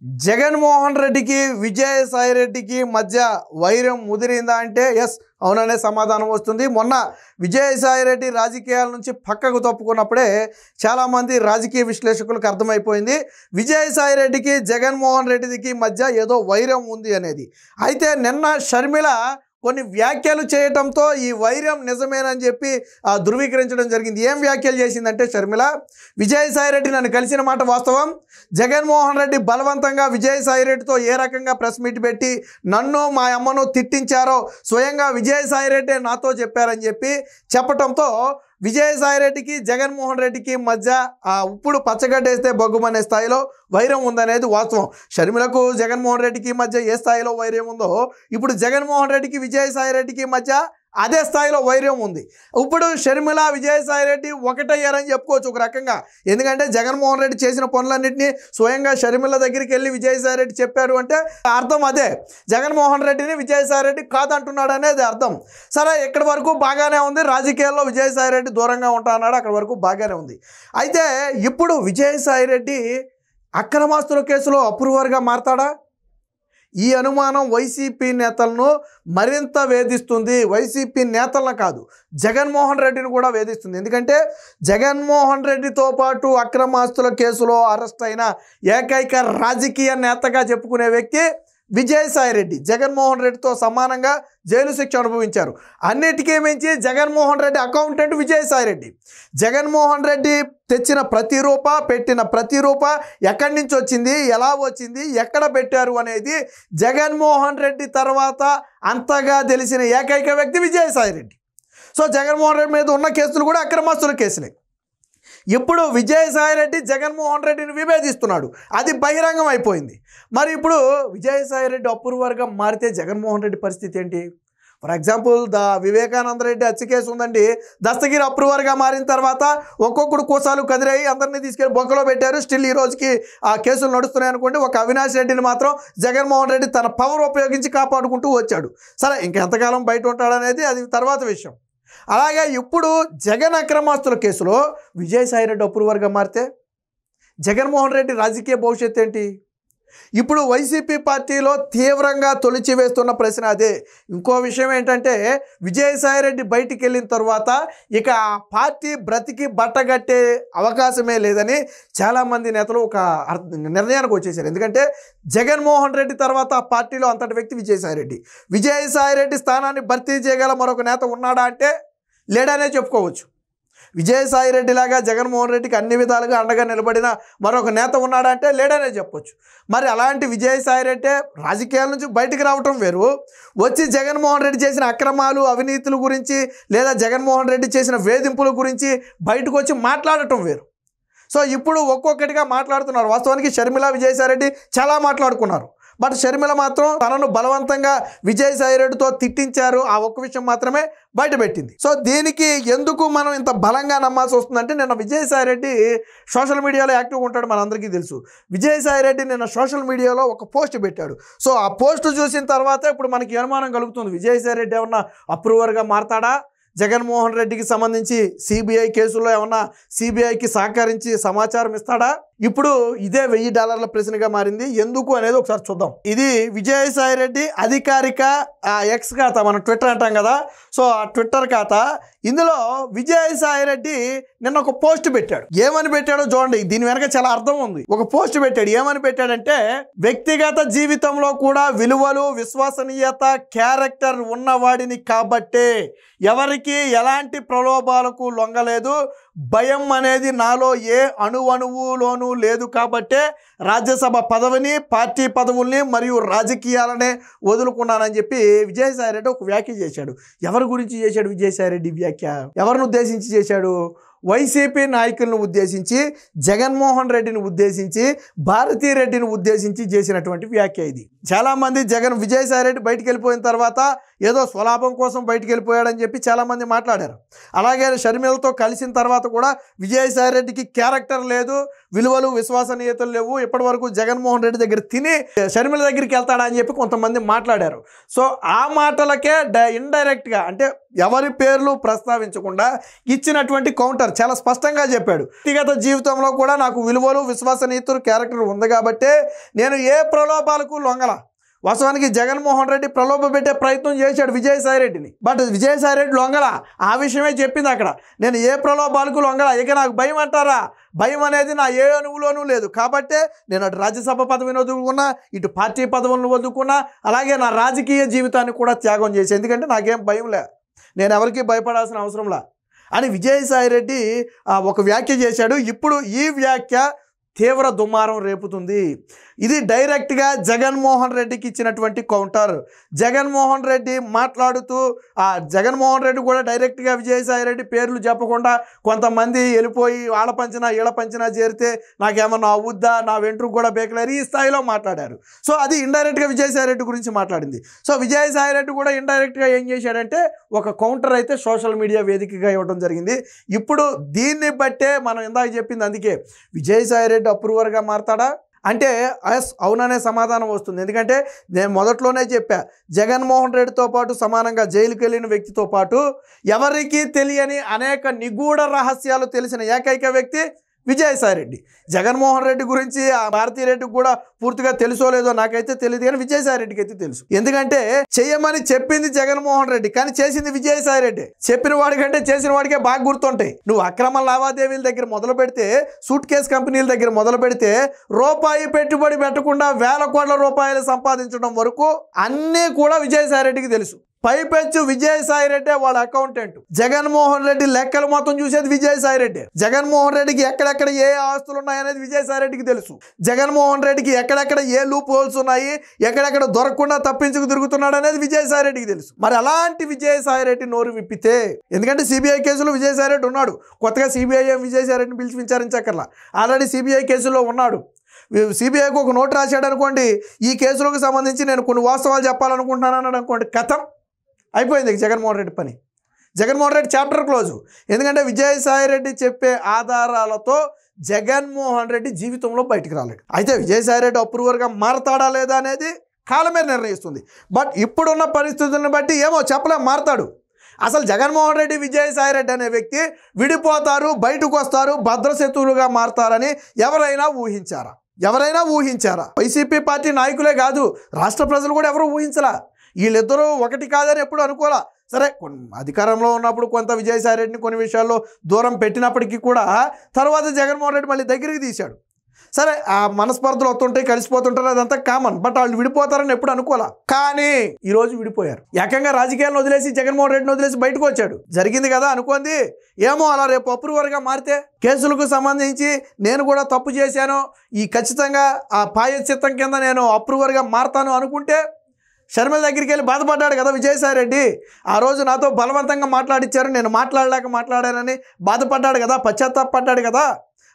జగన్మోహన్ రెడ్డికి విజయసాయి రెడ్డికి మధ్య వైరం ముదిరిందా అంటే ఎస్ అవుననే సమాధానం వస్తుంది. మొన్న విజయసాయి రెడ్డి రాజకీయాల నుంచి పక్కకు తప్పుకున్నప్పుడే చాలామంది రాజకీయ విశ్లేషకులకు అర్థమైపోయింది విజయసాయి రెడ్డికి జగన్మోహన్ రెడ్డికి మధ్య ఏదో వైరం ఉంది అనేది. అయితే నిన్న షర్మిల కొన్ని వ్యాఖ్యలు చేయడంతో ఈ వైరం నిజమేనని చెప్పి ధృవీకరించడం జరిగింది. ఏం వ్యాఖ్యలు చేసిందంటే షర్మిల, విజయసాయి రెడ్డి నన్ను కలిసిన మాట వాస్తవం, జగన్మోహన్ రెడ్డి బలవంతంగా విజయసాయి రెడ్డితో ఏ రకంగా ప్రెస్ మీట్ పెట్టి నన్ను మా అమ్మను తిట్టించారో స్వయంగా విజయసాయి రెడ్డి నాతో చెప్పారని చెప్పి చెప్పడంతో విజయసాయి రెడ్డికి జగన్మోహన్ రెడ్డికి మధ్య ఇప్పుడు పచ్చగడ్డేస్తే బొగ్గుమనే స్థాయిలో వైరం ఉందనేది వాస్తవం. షర్మిలకు జగన్మోహన్ రెడ్డికి మధ్య ఏ స్థాయిలో వైరం ఉందో ఇప్పుడు జగన్మోహన్ రెడ్డికి విజయసాయి రెడ్డికి మధ్య అదే స్థాయిలో వైరం ఉంది. ఇప్పుడు షర్మిల విజయసాయి రెడ్డి ఒకటయ్యారని చెప్పుకోవచ్చు ఒక రకంగా. ఎందుకంటే జగన్మోహన్ రెడ్డి చేసిన పనులన్నింటినీ స్వయంగా షర్మిల దగ్గరికి వెళ్ళి విజయసాయి రెడ్డి చెప్పారు అంటే అర్థం అదే, జగన్మోహన్ రెడ్డిని విజయసాయి రెడ్డి కాదంటున్నాడు అనేది అర్థం. సరే, ఇక్కడి వరకు బాగానే ఉంది, రాజకీయాల్లో విజయసాయి రెడ్డి దూరంగా ఉంటా అన్నాడు, అక్కడి వరకు బాగానే ఉంది. అయితే ఇప్పుడు విజయసాయి రెడ్డి అక్రమాస్తుల కేసులో అప్రూవర్గా మారతాడా? ఈ అనుమానం వైసీపీ నేతలను మరింత వేధిస్తుంది. వైసీపీ నేతలను కాదు, జగన్మోహన్ రెడ్డిని కూడా వేధిస్తుంది. ఎందుకంటే జగన్మోహన్ రెడ్డితో పాటు అక్రమాస్తుల కేసులో అరెస్ట్ అయిన ఏకైక రాజకీయ నేతగా చెప్పుకునే వ్యక్తి విజయసాయి రెడ్డి. జగన్మోహన్ రెడ్డితో సమానంగా జైలు శిక్ష అనుభవించారు. అన్నిటికీ మించి జగన్మోహన్ రెడ్డి అకౌంటెంట్ విజయసాయి రెడ్డి. జగన్మోహన్ రెడ్డి తెచ్చిన ప్రతి రూపా, పెట్టిన ప్రతి రూపా ఎక్కడి నుంచి వచ్చింది, ఎలా వచ్చింది, ఎక్కడ పెట్టారు అనేది జగన్మోహన్ రెడ్డి తర్వాత అంతగా తెలిసిన ఏకైక వ్యక్తి విజయసాయి రెడ్డి. సో జగన్మోహన్ రెడ్డి మీద ఉన్న కేసులు కూడా అక్రమాస్తుల కేసులే. ఇప్పుడు విజయసాయి రెడ్డి జగన్మోహన్ రెడ్డిని విభేదిస్తున్నాడు, అది బహిరంగం అయిపోయింది. మరి ఇప్పుడు విజయసాయి రెడ్డి అప్రూవర్గా మారితే జగన్మోహన్ రెడ్డి పరిస్థితి ఏంటి? ఫర్ ఎగ్జాంపుల్ వివేకానంద రెడ్డి హత్య కేసు ఉందండి, దస్తగిరి అప్రూవర్గా మారిన తర్వాత ఒక్కొక్కడు కోసాలు కదిరాయి, అందరినీ తీసుకెళ్ళి బొక్కలో పెట్టారు. స్టిల్ ఈ రోజుకి ఆ కేసులు నడుస్తున్నాయి అనుకోండి. ఒక అవినాష్ రెడ్డిని మాత్రం జగన్మోహన్ రెడ్డి తన పవర్ ఉపయోగించి కాపాడుకుంటూ వచ్చాడు. సరే, ఇంకెంతకాలం బయట ఉంటాడనేది అది తర్వాత విషయం. అలాగే ఇప్పుడు జగన్ అక్రమాస్తుల కేసులో విజయసాయి రెడ్డి అప్రూవర్గా మారితే జగన్మోహన్ రెడ్డి రాజకీయ భవిష్యత్తు ఏంటి? ఇప్పుడు వైసీపీ పార్టీలో తీవ్రంగా తొలిచివేస్తున్న ప్రశ్న అదే. ఇంకో విషయం ఏంటంటే విజయసాయి రెడ్డి బయటికి వెళ్ళిన తర్వాత ఇక ఆ పార్టీ బ్రతికి బట్టగట్టే అవకాశమే లేదని చాలామంది నేతలు ఒక నిర్ణయానికి వచ్చేసారు. ఎందుకంటే జగన్మోహన్ రెడ్డి తర్వాత ఆ పార్టీలో అంతటి వ్యక్తి విజయసాయి రెడ్డి. విజయసాయి రెడ్డి స్థానాన్ని భర్తీ చేయగల మరొక నేత ఉన్నాడా అంటే లేడనే చెప్పుకోవచ్చు. విజయసాయి రెడ్డి లాగా జగన్మోహన్ రెడ్డికి అన్ని విధాలుగా అండగా నిలబడిన మరొక నేత ఉన్నాడంటే లేడనే చెప్పొచ్చు. మరి అలాంటి విజయసాయి రెడ్డి రాజకీయాల నుంచి బయటికి రావటం వేరు, వచ్చి జగన్మోహన్ రెడ్డి చేసిన అక్రమాలు, అవినీతుల గురించి లేదా జగన్మోహన్ రెడ్డి చేసిన వేధింపుల గురించి బయటకు వచ్చి మాట్లాడటం వేరు. సో ఇప్పుడు ఒక్కొక్కటిగా మాట్లాడుతున్నారు. వాస్తవానికి షర్మిల విజయసాయి రెడ్డి చాలా మాట్లాడుకున్నారు. బట్ షర్మిల మాత్రం తనను బలవంతంగా విజయసాయి రెడ్డితో తిట్టించారు, ఆ ఒక్క విషయం మాత్రమే బయటపెట్టింది. సో దీనికి ఎందుకు మనం ఇంత బలంగా నమ్మాల్సి వస్తుందంటే నిన్న విజయసాయి రెడ్డి సోషల్ మీడియాలో యాక్టివ్గా ఉంటాడు, మనందరికీ తెలుసు. విజయసాయి రెడ్డి నిన్న సోషల్ మీడియాలో ఒక పోస్ట్ పెట్టాడు. సో ఆ పోస్ట్ చూసిన తర్వాత ఇప్పుడు మనకి అనుమానం కలుగుతుంది, విజయసాయి రెడ్డి ఏమన్నా అప్రూవర్గా మారతాడా? జగన్మోహన్ రెడ్డికి సంబంధించి సిబిఐ కేసుల్లో ఏమన్నా సిబిఐకి సహకరించి సమాచారం ఇస్తాడా? ఇప్పుడు ఇదే $1000 ప్రశ్నగా మారింది. ఎందుకు అనేది ఒకసారి చూద్దాం. ఇది విజయసాయి రెడ్డి అధికారిక ఎక్స్ ఖాతా, మనం ట్విట్టర్ అంటాం కదా, సో ఆ ట్విట్టర్ ఖాతా. ఇందులో విజయసాయి రెడ్డి నిన్న ఒక పోస్ట్ పెట్టాడు. ఏమని పెట్టాడో చూడండి, దీని వెనక చాలా అర్థం ఉంది. ఒక పోస్ట్ పెట్టాడు. ఏమని పెట్టాడంటే, వ్యక్తిగత జీవితంలో కూడా విలువలు, విశ్వసనీయత, క్యారెక్టర్ ఉన్నవాడిని కాబట్టే ఎవరికి ఎలాంటి ప్రలోభాలకు లొంగలేదు, భయం అనేది నాలో ఏ అణువులోనూ లేదు కాబట్టే రాజ్యసభ పదవిని, పార్టీ పదవుల్ని మరియు రాజకీయాలనే వదులుకున్నానని చెప్పి విజయసాయి రెడ్డి ఒక వ్యాఖ్య చేశాడు. ఎవరి గురించి చేశాడు విజయసాయి రెడ్డి వ్యాఖ్య? ఎవరిని ఉద్దేశించి చేశాడు? వైసీపీ నాయకులను ఉద్దేశించి, జగన్మోహన్ రెడ్డిని ఉద్దేశించి, భారతీ రెడ్డిని ఉద్దేశించి చేసినటువంటి వ్యాఖ్య ఇది. చాలామంది విజయసాయి రెడ్డి బయటికి వెళ్ళిపోయిన తర్వాత ఏదో స్వలాభం కోసం బయటికి వెళ్ళిపోయాడని చెప్పి చాలామంది మాట్లాడారు. అలాగే షర్మిలతో కలిసిన తర్వాత కూడా విజయసాయి రెడ్డికి క్యారెక్టర్ లేదు, విలువలు విశ్వసనీయతలు లేవు, ఇప్పటి వరకు జగన్మోహన్ రెడ్డి దగ్గర తిని షర్మిల దగ్గరికి వెళ్తాడా అని చెప్పి కొంతమంది మాట్లాడారు. సో ఆ మాటలకే ఇండైరెక్ట్గా అంటే ఎవరి పేర్లు ప్రస్తావించకుండా ఇచ్చినటువంటి కౌంటర్ చాలా స్పష్టంగా చెప్పాడు. వ్యక్తిగత జీవితంలో కూడా నాకు విలువలు విశ్వసనీయతలు క్యారెక్టర్ ఉంది కాబట్టి నేను ఏ ప్రలోభాలకు లొంగల. వాస్తవానికి జగన్మోహన్ రెడ్డి ప్రలోభ పెట్టే ప్రయత్నం చేశాడు విజయసాయి రెడ్డిని, బట్ విజయసాయి రెడ్డి లొంగల. ఆ విషయమే చెప్పింది అక్కడ, నేను ఏ ప్రలోభాలకు లొంగల, ఇక నాకు భయం అంటారా, భయం అనేది నా ఏ అణువులోనూ లేదు. కాబట్టే నేను అటు రాజ్యసభ పదవిని వదులుకున్నా, ఇటు పార్టీ పదవులను వదులుకున్నా, అలాగే నా రాజకీయ జీవితాన్ని కూడా త్యాగం చేసి, ఎందుకంటే నాకేం భయం లే, నేను ఎవరికి భయపడాల్సిన అవసరంలా అని విజయసాయి రెడ్డి ఒక వ్యాఖ్య చేశాడు. ఇప్పుడు ఈ వ్యాఖ్య తీవ్ర దుమారం రేపుతుంది. ఇది డైరెక్ట్గా జగన్మోహన్ రెడ్డికి ఇచ్చినటువంటి కౌంటర్. జగన్మోహన్ రెడ్డి మాట్లాడుతూ జగన్మోహన్ రెడ్డి కూడా డైరెక్ట్గా విజయసాయి రెడ్డి పేర్లు చెప్పకుండా కొంతమంది వెళ్ళిపోయి వాళ్ళ పంచినా ఈళ్ళ పంచినా చేరితే నాకేమన్నా అవుద్దా, నా వెంట్రుకు కూడా బేకలేరు, ఈ స్థాయిలో మాట్లాడారు. సో అది ఇండైరెక్ట్గా విజయసాయి రెడ్డి గురించి మాట్లాడింది. సో విజయసాయి రెడ్డి కూడా ఇండైరెక్ట్గా ఏం చేశాడంటే ఒక కౌంటర్ అయితే సోషల్ మీడియా వేదికగా ఇవ్వడం జరిగింది. ఇప్పుడు దీన్ని బట్టే మనం ఇందాక చెప్పింది, అందుకే విజయసాయి రెడ్డి అప్రూవర్గా మారతాడా అంటే ఎస్ అవుననే సమాధానం వస్తుంది. ఎందుకంటే నేను మొదట్లోనే చెప్పా, జగన్మోహన్ రెడ్డితో పాటు సమానంగా జైలుకి వెళ్ళిన వ్యక్తితో పాటు ఎవరికీ తెలియని అనేక నిగూఢ రహస్యాలు తెలిసిన ఏకైక వ్యక్తి విజయసాయి రెడ్డి. జగన్మోహన్ రెడ్డి గురించి ఆ భారతీ రెడ్డికి కూడా పూర్తిగా తెలుసో లేదో నాకైతే తెలియదు, కానీ విజయసాయి రెడ్డికి అయితే తెలుసు. ఎందుకంటే చేయమని చెప్పింది జగన్మోహన్ రెడ్డి, కానీ చేసింది విజయసాయి రెడ్డి. చెప్పిన వాడికంటే చేసిన వాడికే బాగా గుర్తుంటాయి. నువ్వు అక్రమ లావాదేవీల దగ్గర మొదలు పెడితే, సూట్ కేసు కంపెనీల దగ్గర మొదలు పెడితే, రూపాయి పెట్టుబడి పెట్టకుండా వేల కోట్ల రూపాయలు సంపాదించడం వరకు అన్నీ కూడా విజయసాయి రెడ్డికి తెలుసు. పైపెచ్చు విజయసాయి రెడ్డి వాళ్ళ అకౌంటెంట్. జగన్మోహన్ రెడ్డి లెక్కలు మొత్తం చూసేది విజయసాయి రెడ్డి. జగన్మోహన్ రెడ్డికి ఎక్కడెక్కడ ఏ ఆస్తులు ఉన్నాయనేది విజయసాయి రెడ్డికి తెలుసు. జగన్మోహన్ రెడ్డికి ఎక్కడెక్కడ ఏ లూప్ హోల్స్ ఉన్నాయి, ఎక్కడెక్కడ దొరకకుండా తప్పించుకు తిరుగుతున్నాడు అనేది విజయసాయి రెడ్డికి తెలుసు. మరి అలాంటి విజయసాయి రెడ్డి నోరు విప్పితే, ఎందుకంటే సిబిఐ కేసులో విజయసాయి రెడ్డి ఉన్నాడు, కొత్తగా సిబిఐ విజయసాయి రెడ్డిని పిలిచి విచారించక్కర్లా, ఆల్రెడీ సిబిఐ కేసులో ఉన్నాడు. సిబిఐకి ఒక నోటు రాశాడు అనుకోండి, ఈ కేసులకు సంబంధించి నేను కొన్ని వాస్తవాలు చెప్పాలనుకుంటున్నాను అనుకోండి, కథం అయిపోయింది జగన్మోహన్ రెడ్డి పని. Jaganmohan Reddy chapter close. ఎందుకంటే విజయసాయి రెడ్డి చెప్పే ఆధారాలతో జగన్మోహన్ రెడ్డి జీవితంలో బయటికి రాలేడు. అయితే విజయసాయి రెడ్డి అప్రూవర్గా మారతాడా లేదా అనేది కాలమే నిర్ణయిస్తుంది. బట్ ఇప్పుడున్న పరిస్థితులను బట్టి ఏమో చెప్పలేం, మారతాడు. అసలు జగన్మోహన్ రెడ్డి విజయసాయి రెడ్డి అనే వ్యక్తి విడిపోతారు, బయటకు వస్తారు, భద్రశత్రువులుగా మారతారని ఎవరైనా ఊహించారా? వైసీపీ పార్టీ నాయకులే కాదు, రాష్ట్ర ప్రజలు కూడా ఎవరు ఊహించలా. వీళ్ళిద్దరూ ఒకటి కాదని ఎప్పుడు అనుకోలే. సరే అధికారంలో ఉన్నప్పుడు కొంత విజయసాయి రెడ్డిని కొన్ని విషయాల్లో దూరం పెట్టినప్పటికీ కూడా తర్వాత జగన్మోహన్ రెడ్డి మళ్ళీ దగ్గరికి తీశాడు. సరే ఆ మనస్పర్ధలు వస్తుంటాయి, కలిసిపోతుంటారు, అదంతా కామన్. బట్ వాళ్ళు విడిపోతారని ఎప్పుడు అనుకోలే. కానీ ఈరోజు విడిపోయారు. ఏకంగా రాజకీయాలను వదిలేసి జగన్మోహన్ రెడ్డిని వదిలేసి బయటకు వచ్చాడు. జరిగింది కదా అనుకోండి. ఏమో అలా రేపు అప్రూవర్గా మారితే కేసులకు సంబంధించి నేను కూడా తప్పు చేశాను, ఈ ఖచ్చితంగా ఆ ప్రాయశ్చిత్తం కింద నేను అప్రూవర్గా మారతాను అనుకుంటే, షర్మిల దగ్గరికి వెళ్ళి బాధపడ్డాడు కదా విజయసాయి రెడ్డి. ఆ రోజు నాతో బలవంతంగా మాట్లాడించారు, నేను మాట్లాడానని బాధపడ్డాడు కదా, పశ్చాత్తాపడ్డాడు కదా.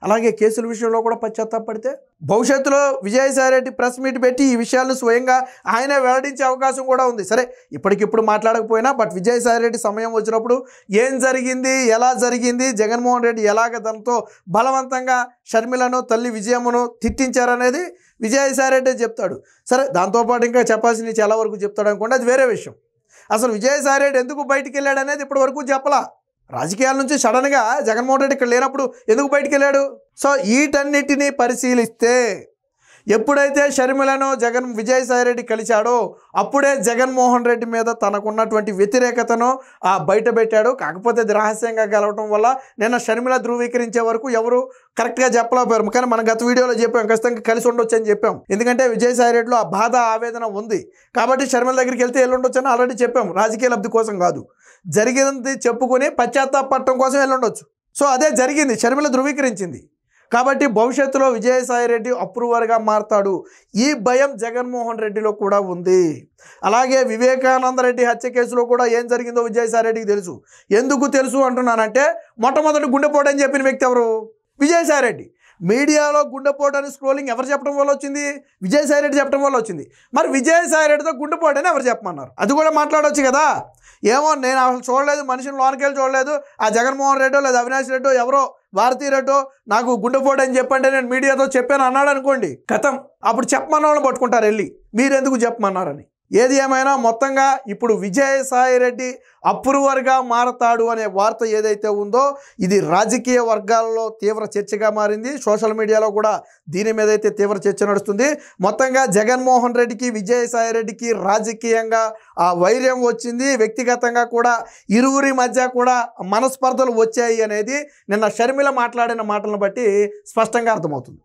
అలాగే కేసుల విషయంలో కూడా పశ్చాత్తాపడితే భవిష్యత్తులో విజయసాయి రెడ్డి ప్రెస్ మీట్ పెట్టి ఈ విషయాలను స్వయంగా ఆయనే వెల్లడించే అవకాశం కూడా ఉంది. సరే ఇప్పటికిప్పుడు మాట్లాడకపోయినా, బట్ విజయసాయి రెడ్డి సమయం వచ్చినప్పుడు ఏం జరిగింది, ఎలా జరిగింది, జగన్మోహన్ రెడ్డి ఎలాగ దాంతో బలవంతంగా షర్మిలను, తల్లి విజయమ్మను తిట్టించారనేది విజయసాయి రెడ్డి చెప్తాడు. సరే దాంతోపాటు ఇంకా చెప్పాల్సింది చాలా వరకు చెప్తాడు అనుకోండి, అది వేరే విషయం. అసలు విజయసాయి రెడ్డి ఎందుకు బయటికి వెళ్ళాడు అనేది ఇప్పటి వరకు చెప్పలా. రాజకీయాల నుంచి సడన్గా జగన్మోహన్ రెడ్డి ఇక్కడ లేనప్పుడు ఎందుకు బయటికి వెళ్ళాడు? సో వీటన్నిటినీ పరిశీలిస్తే ఎప్పుడైతే షర్మిలను విజయసాయి రెడ్డి కలిశాడో అప్పుడే జగన్మోహన్ రెడ్డి మీద తనకున్నటువంటి వ్యతిరేకతను బయట పెట్టాడు. కాకపోతే అది రహస్యంగా గెలవడం వల్ల నిన్న షర్మిల ధృవీకరించే వరకు ఎవరు కరెక్ట్గా చెప్పలేకపోయారు. కానీ మనం గత వీడియోలో చెప్పాం, ఖచ్చితంగా కలిసి ఉండొచ్చు అని చెప్పాం. ఎందుకంటే విజయసాయి రెడ్డిలో ఆ బాధ, ఆవేదన ఉంది కాబట్టి షర్మిల దగ్గరికి వెళ్తే వెళ్ళుండొచ్చు అని ఆల్రెడీ చెప్పాం. రాజకీయ లబ్ధి కోసం కాదు, జరిగింది చెప్పుకొని పశ్చాత్తాపడటం కోసం వెళ్ళుండొచ్చు. సో అదే జరిగింది, షర్మిల ధృవీకరించింది. కాబట్టి భవిష్యత్తులో విజయసాయి రెడ్డి అప్రూవర్గా మారతాడు. ఈ భయం జగన్మోహన్ రెడ్డిలో కూడా ఉంది. అలాగే వివేకానంద రెడ్డి హత్య కేసులో కూడా ఏం జరిగిందో విజయసాయి రెడ్డికి తెలుసు. ఎందుకు తెలుసు అంటున్నానంటే, మొట్టమొదటి గుండెపోటు అని చెప్పిన వ్యక్తి ఎవరు? విజయసాయి రెడ్డి. మీడియాలో గుండెపోటు అని స్క్రోలింగ్ ఎవరు చెప్పడం వల్ల వచ్చింది? విజయసాయి రెడ్డి చెప్పడం వల్ల వచ్చింది. మరి విజయసాయి రెడ్డితో గుండెపోటు అని ఎవరు చెప్పమన్నారు? అది కూడా మాట్లాడవచ్చు కదా. ఏమో నేను అసలు చూడలేదు, మనిషిని లోనకెళ్ళి చూడలేదు, ఆ జగన్మోహన్ రెడ్డో లేదా అవినాష్ రెడ్డో ఎవరో భారతీ రెడ్డో నాకు గుండెపోటు అని చెప్పంటే నేను మీడియాతో చెప్పాను అన్నాడు అనుకోండి, కథం. అప్పుడు చెప్పమన్న వాళ్ళు పట్టుకుంటారు వెళ్ళి, మీరెందుకు చెప్పమన్నారని. ఏది ఏమైనా మొత్తంగా ఇప్పుడు విజయసాయి రెడ్డి అప్రూవర్గా మారతాడు అనే వార్త ఏదైతే ఉందో ఇది రాజకీయ వర్గాల్లో తీవ్ర చర్చగా మారింది. సోషల్ మీడియాలో కూడా దీని మీద అయితే తీవ్ర చర్చ నడుస్తుంది. మొత్తంగా జగన్మోహన్ రెడ్డికి విజయసాయి రెడ్డికి రాజకీయంగా ఆ వైర్యం వచ్చింది. వ్యక్తిగతంగా కూడా ఇరువురి మధ్య కూడా మనస్పర్ధలు వచ్చాయి అనేది నిన్న షర్మిల మాట్లాడిన మాటలను బట్టి స్పష్టంగా అర్థమవుతుంది.